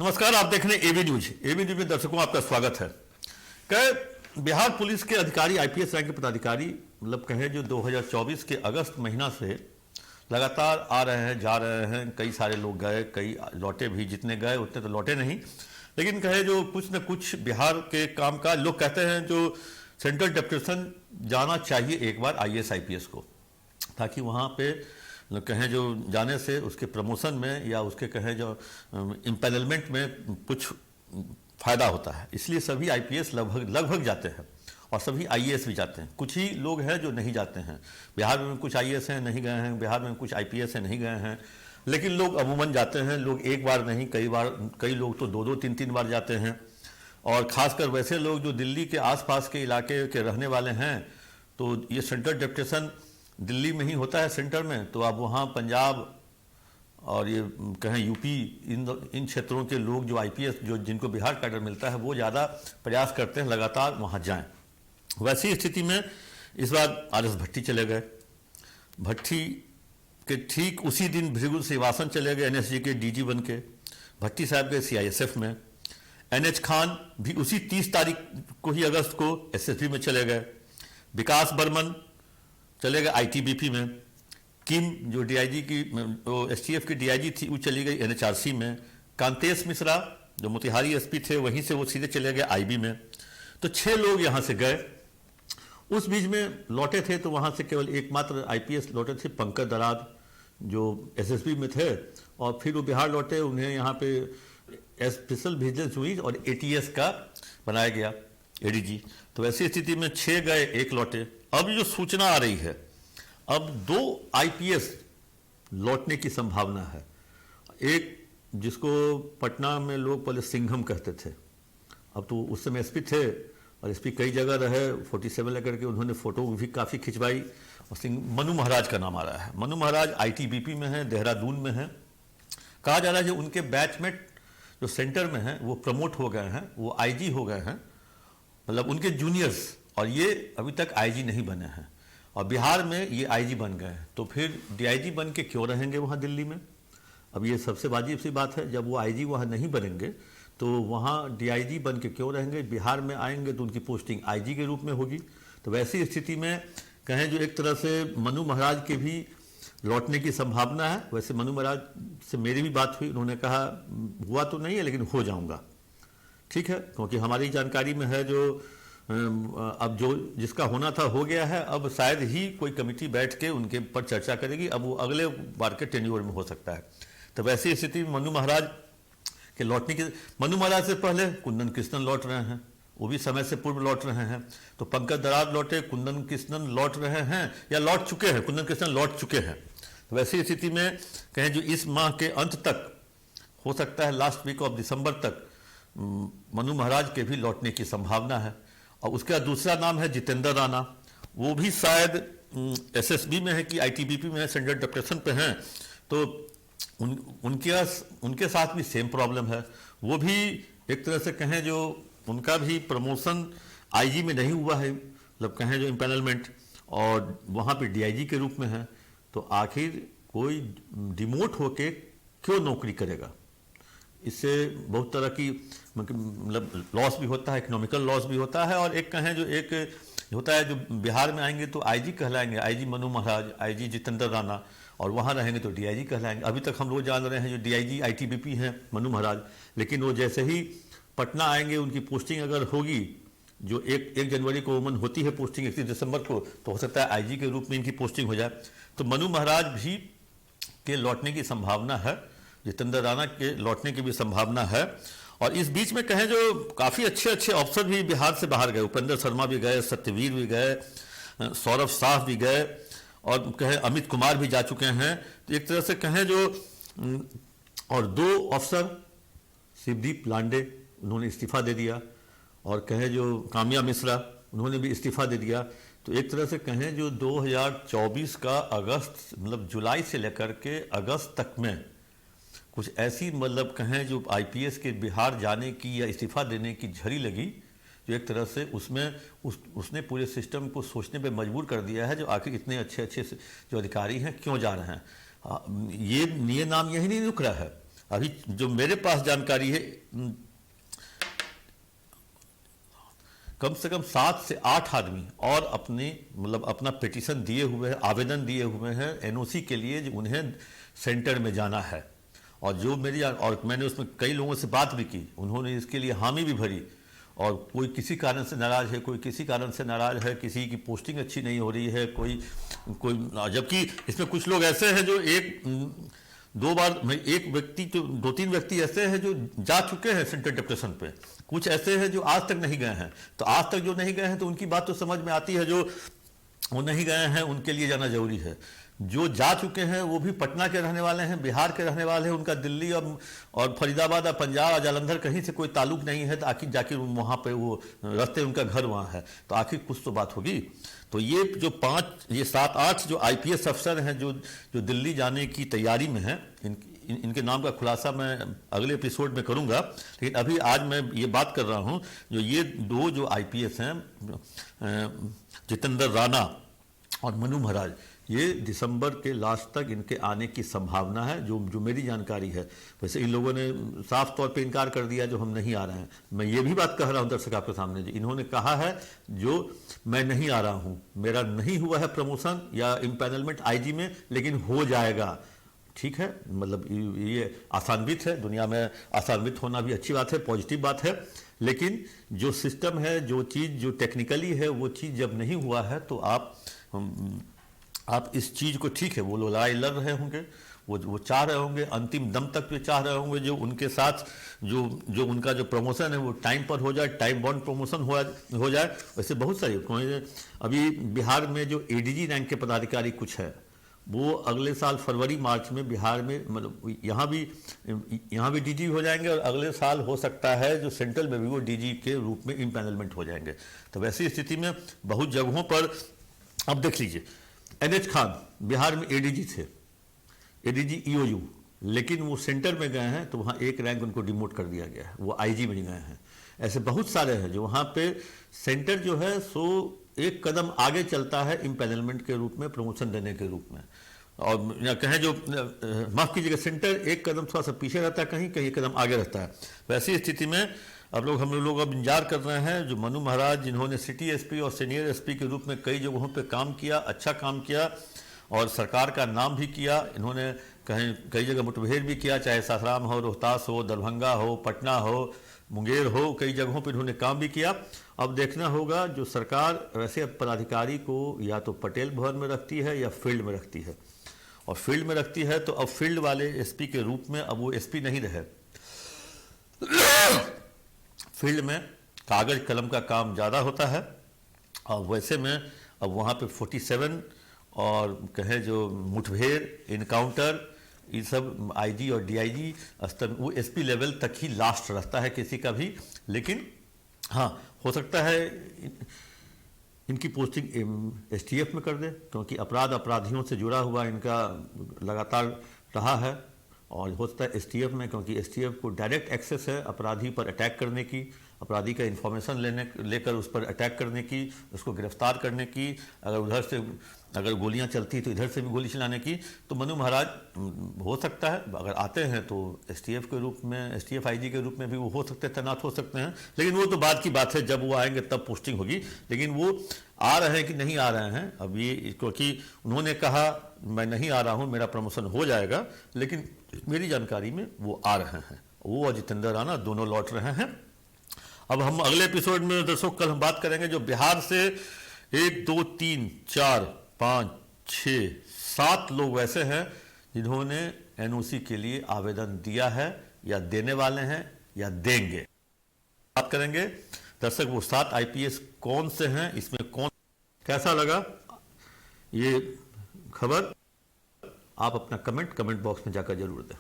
नमस्कार, आप देख रहे हैं एबी न्यूज। एबी न्यूज में दर्शकों आपका स्वागत है। कहे बिहार पुलिस के अधिकारी, आईपीएस रैंक के पदाधिकारी कहे जो 2024 के अगस्त महीना से लगातार आ रहे हैं, जा रहे हैं। कई सारे लोग गए, कई लौटे भी। जितने गए उतने तो लौटे नहीं, लेकिन कहे जो कुछ न कुछ बिहार के काम का लोग कहते हैं जो सेंट्रल डेपुटेशन जाना चाहिए एक बार आईएएस आईपीएस को, ताकि वहाँ पे कहें जो जाने से उसके प्रमोशन में या उसके कहें जो इम्पैनलमेंट में कुछ फ़ायदा होता है। इसलिए सभी आईपीएस लगभग जाते हैं और सभी आईएएस भी जाते हैं। कुछ ही लोग हैं जो नहीं जाते हैं। बिहार में कुछ आईएएस हैं, नहीं गए हैं। बिहार में कुछ आईपीएस हैं, नहीं गए हैं। लेकिन लोग अमूमन जाते हैं। लोग एक बार नहीं, कई बार, कई लोग तो दो तीन बार जाते हैं। और ख़ासकर वैसे लोग जो दिल्ली के आसपास के इलाके के रहने वाले हैं, तो ये सेंट्रल डेपुटेशन दिल्ली में ही होता है, सेंटर में। तो आप वहाँ पंजाब और ये कहें यूपी, इन क्षेत्रों के लोग जो आईपीएस जो जिनको बिहार कैडर मिलता है, वो ज़्यादा प्रयास करते हैं लगातार वहाँ जाएं। वैसी स्थिति में इस बार आरएस भट्टी चले गए। भट्टी के ठीक उसी दिन भृगु श्रीवासन चले गए एनएसजी के डीजी बन के। भट्टी साहब गए सीआईएसएफ में। एनएच खान भी उसी 30 तारीख को ही अगस्त को एसएसबी में चले गए। विकास बर्मन चले गए आईटीबीपी में। किम जो डीआईजी की एसटीएफ की डीआईजी थी, वो चली गई एनएचआरसी में। कांतेश मिश्रा जो मोतिहारी एसपी थे, वहीं से वो सीधे चले गए आईबी में। तो 6 लोग यहाँ से गए। उस बीच में लौटे थे तो वहाँ से केवल एकमात्र आईपीएस लौटे थे, पंकज दराद, जो एसएसबी में थे। और फिर वो बिहार लौटे, उन्हें यहाँ पे स्पेशल विजिलेंस यूनिट और एटीएस का बनाया गया, एडीजी। तो ऐसी स्थिति में 6 गए, 1 लौटे। अब जो सूचना आ रही है, अब 2 आईपीएस लौटने की संभावना है। एक जिसको पटना में लोग पहले सिंघम कहते थे, अब तो उस समय एसपी थे और एसपी कई जगह रहे, 47 लेकर के उन्होंने फोटो भी काफ़ी खिंचवाई। और मनु महाराज का नाम आ रहा है। मनु महाराज आईटीबीपी में है, देहरादून में है। कहा जा रहा है जो उनके बैचमेट जो सेंटर में हैं वो प्रमोट हो गए हैं, वो आईजी हो गए हैं, उनके जूनियर्स। और ये अभी तक आईजी नहीं बने हैं और बिहार में ये आईजी बन गए हैं। तो फिर डीआईजी बन के क्यों रहेंगे वहाँ दिल्ली में? अब ये सबसे वाजिब सी बात है, जब वो आईजी वहाँ नहीं बनेंगे तो वहाँ डीआईजी बन के क्यों रहेंगे? बिहार में आएंगे तो उनकी पोस्टिंग आईजी के रूप में होगी। तो वैसी स्थिति में कहें जो एक तरह से मनु महाराज के भी लौटने की संभावना है। वैसे मनु महाराज से मेरी भी बात हुई, उन्होंने कहा हुआ तो नहीं है लेकिन हो जाऊँगा। ठीक है, क्योंकि हमारी जानकारी में है जो अब जो जिसका होना था हो गया है। अब शायद ही कोई कमेटी बैठ के उनके पर चर्चा करेगी। अब वो अगले बार के टेन्योर में हो सकता है। तो वैसी स्थिति में मनु महाराज के लौटने की, मनु महाराज से पहले कुंदन कृष्णन लौट रहे हैं, वो भी समय से पूर्व लौट रहे हैं। तो पंकज दराद लौटे, कुंदन कृष्णन लौट रहे हैं या लौट चुके हैं, कुंदन कृष्णन लौट चुके हैं। तो वैसी स्थिति में कहें जो इस माह के अंत तक हो सकता है, लास्ट वीक ऑफ दिसंबर तक मनु महाराज के भी लौटने की संभावना है। और उसका दूसरा नाम है जितेंद्र राणा। वो भी शायद एसएसबी में है कि आईटीबीपी में है, सेंट्रल डेपुटेशन पे हैं। तो उनके साथ भी सेम प्रॉब्लम है। वो भी एक तरह से कहें जो उनका भी प्रमोशन आईजी में नहीं हुआ है, कहें जो इम्पैनलमेंट, और वहाँ पे डीआईजी के रूप में है। तो आखिर कोई डिमोट होके क्यों नौकरी करेगा? इससे बहुत तरह की लॉस भी होता है, इकोनॉमिकल लॉस भी होता है। और एक कहें जो एक होता है जो बिहार में आएंगे तो आईजी कहलाएंगे, आईजी मनु महाराज, आईजी जितेंद्र राणा, और वहाँ रहेंगे तो डीआईजी कहलाएंगे। अभी तक हम लोग जान रहे हैं जो डीआईजी आईटीबीपी हैं मनु महाराज, लेकिन वो जैसे ही पटना आएंगे, उनकी पोस्टिंग अगर होगी, जो 1 जनवरी को वुमन होती है पोस्टिंग 31 दिसंबर को, तो हो सकता है आईजी के रूप में इनकी पोस्टिंग हो जाए। तो मनु महाराज भी के लौटने की संभावना है, जितेंद्र राणा के लौटने की भी संभावना है। और इस बीच में कहें जो काफ़ी अच्छे अफसर भी बिहार से बाहर गए। उपेंद्र शर्मा भी गए, सत्यवीर भी गए, सौरभ शाह भी गए, और कहें अमित कुमार भी जा चुके हैं। तो एक तरह से कहें जो और 2 अफसर, शिवदीप लांडे, उन्होंने इस्तीफा दे दिया, और कहें जो काम्या मिश्रा, उन्होंने भी इस्तीफा दे दिया। तो एक तरह से कहें जो 2024 का अगस्त जुलाई से लेकर के अगस्त तक में कुछ ऐसी कहें जो आईपीएस के बिहार जाने की या इस्तीफा देने की झड़ी लगी, जो एक तरह से उसने पूरे सिस्टम को सोचने पे मजबूर कर दिया है, जो आखिर इतने अच्छे जो अधिकारी हैं क्यों जा रहे हैं। ये नाम यही नहीं रुक रहा है। अभी जो मेरे पास जानकारी है, कम से कम 7 से 8 आदमी और अपना पिटीशन दिए हुए हैं, आवेदन दिए हुए हैं एनओसी के लिए, जो उन्हें सेंटर में जाना है। और मैंने उसमें कई लोगों से बात भी की, उन्होंने इसके लिए हामी भी भरी। और कोई किसी कारण से नाराज है, कोई किसी कारण से नाराज है, किसी की पोस्टिंग अच्छी नहीं हो रही है, कोई जबकि इसमें कुछ लोग ऐसे हैं जो एक व्यक्ति, तो 2-3 व्यक्ति ऐसे हैं जो जा चुके हैं सेंट्रल डेपुटेशन पे, कुछ ऐसे हैं जो आज तक नहीं गए हैं। तो आज तक जो नहीं गए हैं तो उनकी बात तो समझ में आती है, जो वो नहीं गए हैं उनके लिए जाना जरूरी है। जो जा चुके हैं वो भी पटना के रहने वाले हैं, बिहार के रहने वाले हैं, उनका दिल्ली और फरीदाबाद और पंजाब और जालंधर कहीं से कोई ताल्लुक नहीं है, तो आखिर जाके वहाँ पे वो रहते, उनका घर वहाँ है, तो आखिर कुछ तो बात होगी। तो ये जो 7-8 जो आईपीएस अफसर हैं जो दिल्ली जाने की तैयारी में हैं, इनके नाम का खुलासा मैं अगले एपिसोड में करूंगा। लेकिन अभी आज मैं ये बात कर रहा हूं, जो ये 2 जो आईपीएस हैं, जितेंद्र राणा और मनु महाराज, ये दिसंबर के लास्ट तक इनके आने की संभावना है, जो मेरी जानकारी है। वैसे इन लोगों ने साफ तौर पे इनकार कर दिया जो हम नहीं आ रहे हैं। मैं ये भी बात कह रहा हूं दर्शक आपके सामने, इन्होंने कहा है जो मैं नहीं आ रहा हूं, मेरा नहीं हुआ है प्रमोशन या इम्पैनलमेंट आईजी में, लेकिन हो जाएगा। ठीक है, मतलब ये आसान्वित है, दुनिया में आसान्वित होना भी अच्छी बात है, पॉजिटिव बात है। लेकिन जो सिस्टम है, जो चीज़ जो टेक्निकली है, वो चीज़ जब नहीं हुआ है तो आप इस चीज़ को, ठीक है वो लोग लड़ाई लड़ रहे होंगे, वो चाह रहे होंगे, अंतिम दम तक भी चाह रहे होंगे जो उनके साथ जो उनका जो प्रमोशन है वो टाइम पर हो जाए, टाइम बाउंड प्रमोशन हो जाए। वैसे बहुत सारी, अभी बिहार में जो एडीजी रैंक के पदाधिकारी कुछ है, वो अगले साल फरवरी-मार्च में बिहार में, मतलब यहाँ भी डीजी हो जाएंगे, और अगले साल हो सकता है जो सेंट्रल में भी वो डीजी के रूप में इम्पैनलमेंट हो जाएंगे। तो वैसी स्थिति में बहुत जगहों पर, अब देख लीजिए, एनएच खान बिहार में एडीजी थे, एडीजी ईओयू, लेकिन वो सेंटर में गए हैं तो वहाँ एक रैंक उनको डिमोट कर दिया गया है, वो आईजी बन गए हैं। ऐसे बहुत सारे हैं जो वहाँ पे सेंटर जो है सो एक कदम आगे चलता है इम्पैनलमेंट के रूप में, प्रमोशन देने के रूप में। और या कहें जो, माफ कीजिएगा, सेंटर एक कदम थोड़ा सा पीछे रहता है, कहीं एक कदम आगे रहता है। वैसी स्थिति में हम लोग अब इंतजार कर रहे हैं जो मनु महाराज, जिन्होंने सिटी एसपी और सीनियर एसपी के रूप में कई जगहों पे काम किया, अच्छा काम किया और सरकार का नाम भी किया। इन्होंने कई जगह मुठभेड़ भी किया, चाहे सासाराम हो, रोहतास हो, दरभंगा हो, पटना हो, मुंगेर हो, कई जगहों पर इन्होंने काम भी किया। अब देखना होगा जो सरकार वैसे पदाधिकारी को या तो पटेल भवन में रखती है या फील्ड में रखती है, और फील्ड में रखती है तो अब फील्ड वाले एसपी के रूप में अब वो एसपी नहीं रहे। फील्ड में कागज कलम का काम ज़्यादा होता है, और वैसे में अब वहाँ पे 47 और कहें जो मुठभेड़, इनकाउंटर, ये सब आईजी और डीआईजी स्तर, वो एसपी लेवल तक ही लास्ट रहता है किसी का भी। लेकिन हाँ, हो सकता है इनकी पोस्टिंग एसटीएफ में कर दे, क्योंकि अपराधियों से जुड़ा हुआ इनका लगातार रहा है, और हो सकता है एसटीएफ में, क्योंकि एसटीएफ को डायरेक्ट एक्सेस है अपराधी पर अटैक करने की, अपराधी का इन्फॉर्मेशन लेकर उस पर अटैक करने की, उसको गिरफ्तार करने की, अगर उधर से अगर गोलियां चलती तो इधर से भी गोली चलाने की। तो मनु महाराज हो सकता है अगर आते हैं तो एसटीएफ के रूप में, एसटीएफ आईजी के रूप में भी वो हो सकते हैं, तैनात हो सकते हैं। लेकिन वो तो बाद की बात है, जब वो आएंगे तब पोस्टिंग होगी। लेकिन वो आ रहे हैं कि नहीं आ रहे हैं अब ये, क्योंकि उन्होंने कहा मैं नहीं आ रहा हूँ, मेरा प्रमोशन हो जाएगा, लेकिन मेरी जानकारी में वो आ रहे हैं। वो और जितेंद्र राणा दोनों लौट रहे हैं। अब हम अगले एपिसोड में दर्शकों कल हम बात करेंगे जो बिहार से 1 2 3 4 5 6 7 लोग वैसे हैं जिन्होंने एनओसी के लिए आवेदन दिया है या देने वाले हैं या देंगे। बात करेंगे दर्शक वो 7 आईपीएस कौन से हैं, इसमें कौन, कैसा लगा ये खबर, आप अपना कमेंट बॉक्स में जाकर जरूर दें।